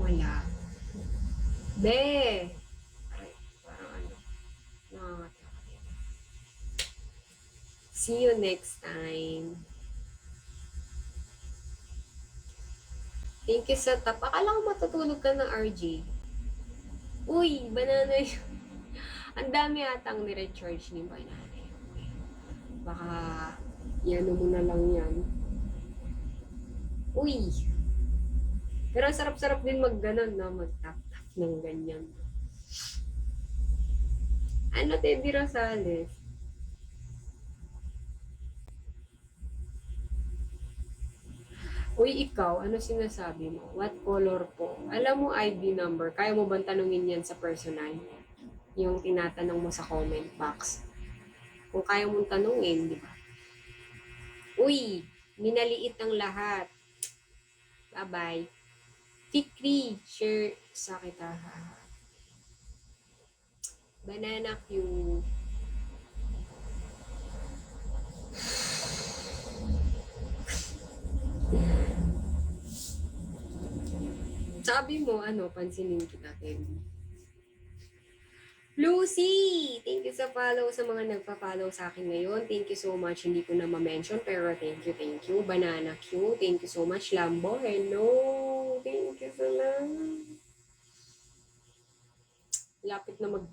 wala. Be! Aray, parang ano. Nakakatawa. See you next time. Thank you sa tap. Akala ko matutulog ka ng RJ. Uy, banana yun. Ang dami atang ni-recharge ni banana yun. Baka, yan mo na lang yan. Uy! Pero sarap-sarap din mag-ganon, no? Mag-tap-tap ng ganyan. Ano, Teddy Rosales? Uy, ikaw, ano sinasabi mo? What color po? Alam mo ID number, kaya mo bang tanungin yan sa personal? Yung tinatanong mo sa comment box. Kung kaya mong tanungin, di ba? Uy, minaliit ang lahat. Bye-bye. Fikri, share sa kita ha. Banana Q. Sabi mo, ano, pansinin kita, Teddy. Lucy! Thank you sa follow sa mga nagpa-follow sa akin ngayon. Thank you so much. Hindi ko na ma-mention, pero thank you, thank you. Banana Q, thank you so much. Lambo, hello! Thank you so much. Lapit na mag